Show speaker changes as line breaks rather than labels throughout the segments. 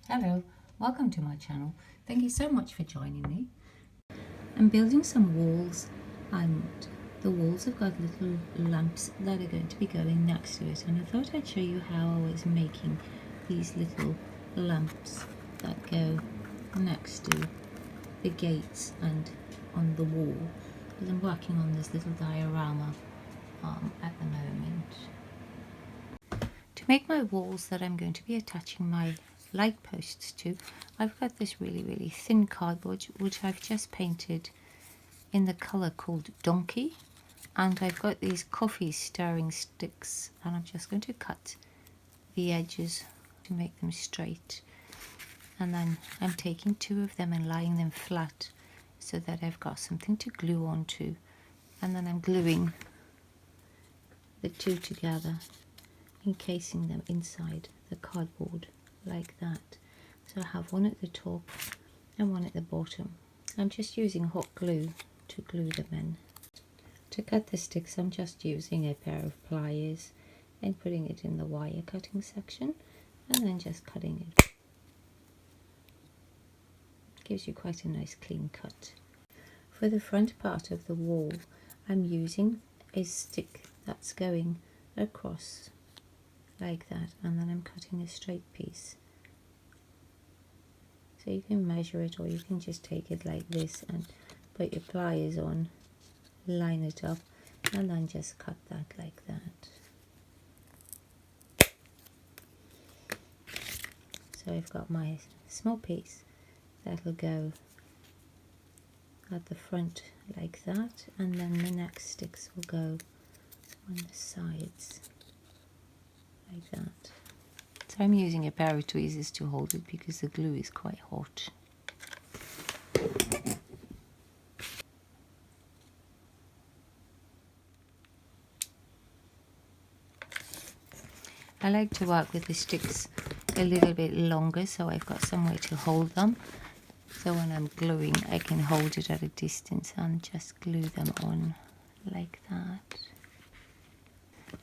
Hello, welcome to my channel. Thank you so much for joining me. I'm building some walls, and the walls have got little lamps that are going to be going next to it, and I thought I'd show you how I was making these little lamps that go next to the gates and on the wall, because I'm working on this little diorama at the moment. To make my walls that I'm going to be attaching my light posts to, I've got this really thin cardboard which I've just painted in the colour called Donkey, and I've got these coffee stirring sticks, and I'm just going to cut the edges to make them straight, and then I'm taking two of them and lying them flat so that I've got something to glue onto, and then I'm gluing the two together, encasing them inside the cardboard like that. So I have one at the top and one at the bottom. I'm just using hot glue to glue them in. To cut the sticks, I'm just using a pair of pliers and putting it in the wire cutting section, and then just cutting it. Gives you quite a nice clean cut. For the front part of the wall, I'm using a stick that's going across like that, and then I'm cutting a straight piece. So you can measure it, or you can just take it like this and put your pliers on, line it up, and then just cut that like that. So I've got my small piece that'll go at the front like that, and then the next sticks will go on the sides like that. So I'm using a pair of tweezers to hold it because the glue is quite hot. I like to work with the sticks a little bit longer, so I've got somewhere to hold them. So when I'm gluing, I can hold it at a distance and just glue them on like that.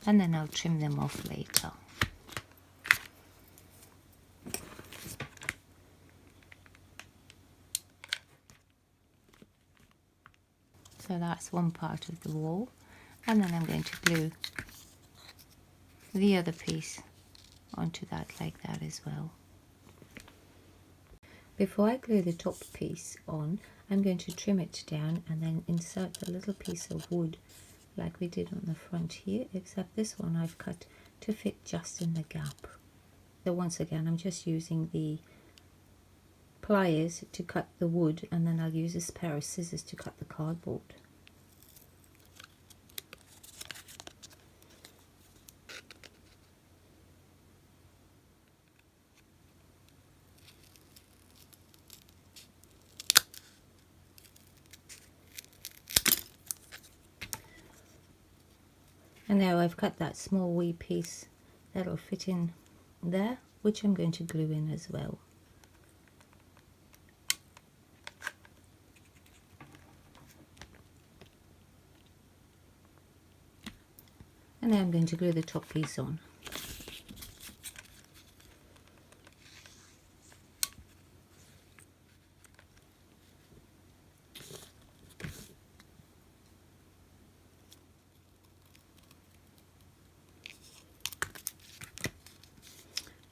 And then I'll trim them off later. So that's one part of the wall, and then I'm going to glue the other piece onto that like that as well. Before I glue the top piece on, I'm going to trim it down and then insert a little piece of wood like we did on the front here, except this one I've cut to fit just in the gap. So once again, I'm just using the pliers to cut the wood, and then I'll use this pair of scissors to cut the cardboard. And now I've cut that small wee piece that'll fit in there, which I'm going to glue in as well. And now I'm going to glue the top piece on.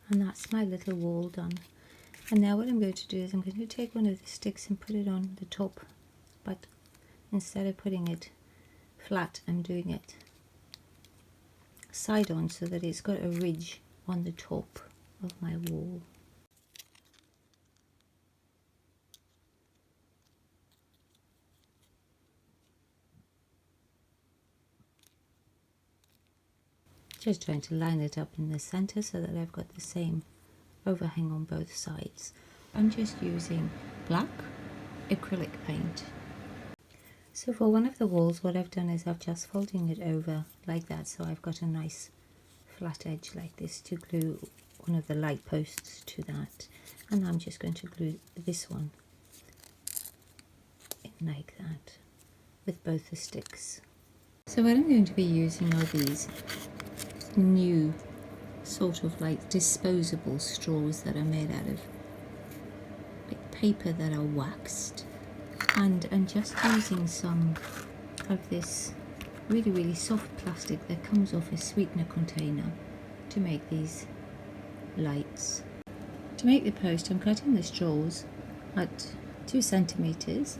And that's my little wall done. And now what I'm going to do is I'm going to take one of the sticks and put it on the top, but instead of putting it flat, I'm doing it side on so that it's got a ridge on the top of my wall. Just trying to line it up in the center so that I've got the same overhang on both sides. I'm just using black acrylic paint. So for one of the walls, what I've done is I've just folding it over like that, so I've got a nice flat edge like this to glue one of the light posts to that, and I'm just going to glue this one in like that with both the sticks. So what I'm going to be using are these new sort of like disposable straws that are made out of like paper that are waxed, and I'm just using some of this really soft plastic that comes off a sweetener container to make these lights. To make the post, I'm cutting the straws at 2 centimeters.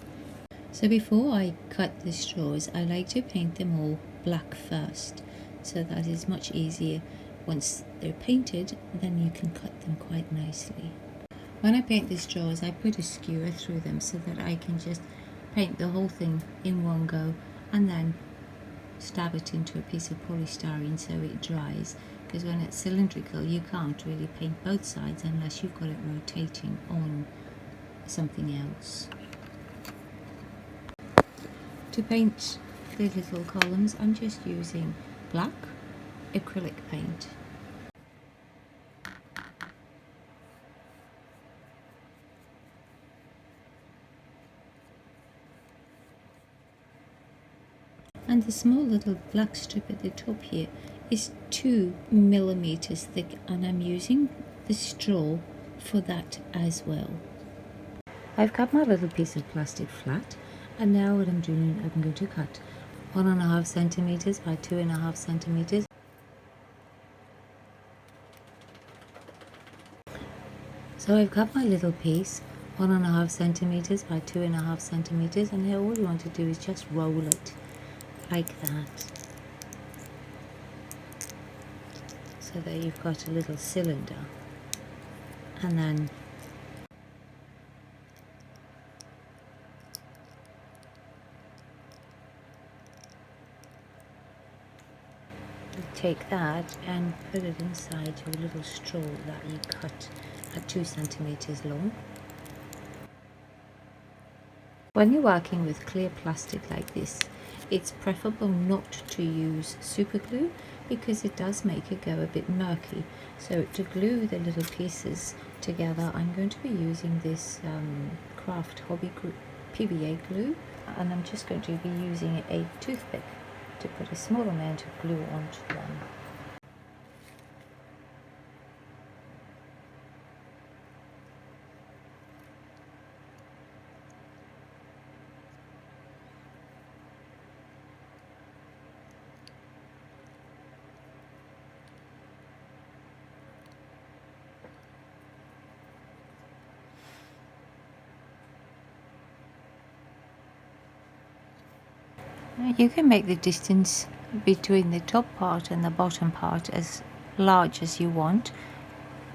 So before I cut the straws, I like to paint them all black first, so that is much easier. Once they're painted, then you can cut them quite nicely. When I paint the straws, I put a skewer through them so that I can just paint the whole thing in one go and then stab it into a piece of polystyrene so it dries, because when it's cylindrical you can't really paint both sides unless you've got it rotating on something else. To paint the little columns, I'm just using black acrylic paint. And the small little black strip at the top here is 2 millimeters thick, and I'm using the straw for that as well. I've cut my little piece of plastic flat, and now what I'm doing, I'm going to cut 1.5 centimeters by 2.5 centimeters. So I've cut my little piece 1.5 centimeters by 2.5 centimeters, and now all you want to do is just roll it like that, so that you've got a little cylinder, and then you take that and put it inside your little straw that you cut at 2 centimeters long. When you're working with clear plastic like this, it's preferable not to use super glue because it does make it go a bit murky. So to glue the little pieces together, I'm going to be using this Craft Hobby PVA glue, and I'm just going to be using a toothpick to put a small amount of glue onto them. You can make the distance between the top part and the bottom part as large as you want.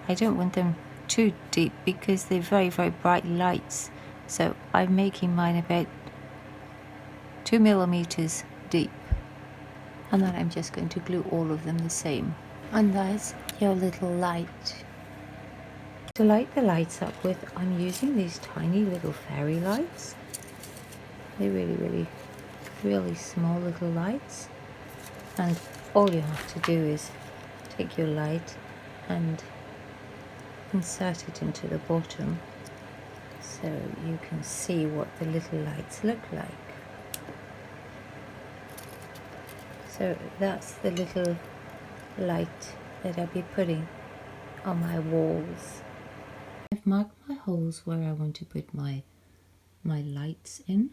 I don't want them too deep because they're very bright lights, so I'm making mine about 2 millimeters deep, and then I'm just going to glue all of them the same. And there's your little light. To light the lights up with, I'm using these tiny little fairy lights. They're really small little lights, and all you have to do is take your light and insert it into the bottom so you can see what the little lights look like. So that's the little light that I'll be putting on my walls. I've marked my holes where I want to put my lights in,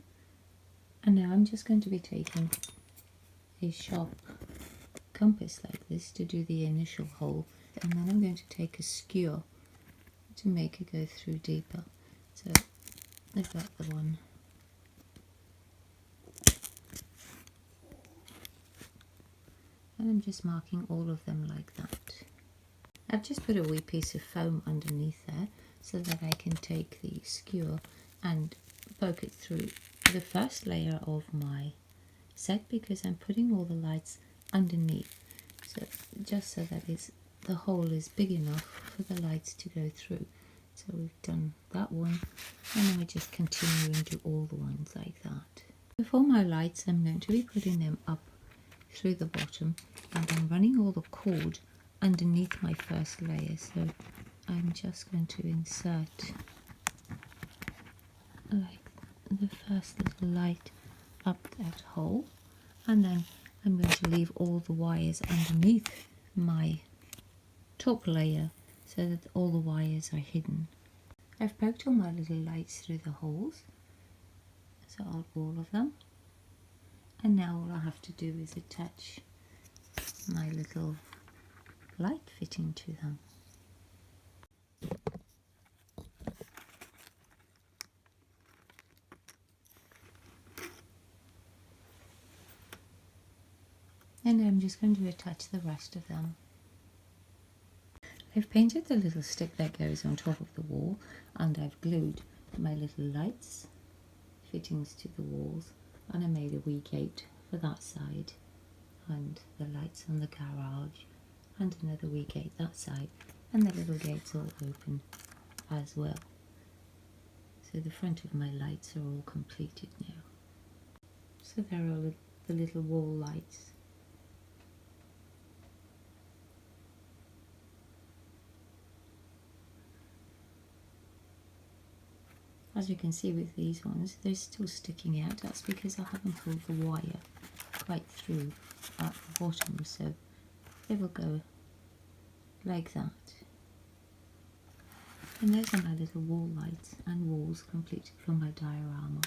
and now I'm just going to be taking a sharp compass like this to do the initial hole, and then I'm going to take a skewer to make it go through deeper. So I've got the one. And I'm just marking all of them like that. I've just put a wee piece of foam underneath there so that I can take the skewer and poke it through the first layer of my set, because I'm putting all the lights underneath, so just so that the hole is big enough for the lights to go through. So we've done that one, and then we're just continuing to all the ones like that. Before my lights, I'm going to be putting them up through the bottom and then running all the cord underneath my first layer. So I'm just going to insert like the first little light up that hole, and then I'm going to leave all the wires underneath my top layer so that all the wires are hidden. I've poked all my little lights through the holes, so all of them, and now all I have to do is attach my little light fitting to them. And I'm just going to attach the rest of them. I've painted the little stick that goes on top of the wall, and I've glued my little lights fittings to the walls, and I made a wee gate for that side, and the lights on the garage, and another wee gate that side, and the little gate's all open as well. So the front of my lights are all completed now. So there are the little wall lights. As you can see with these ones, they're still sticking out. That's because I haven't pulled the wire quite through at the bottom, so they will go like that. And those are my little wall lights and walls completed from my diorama.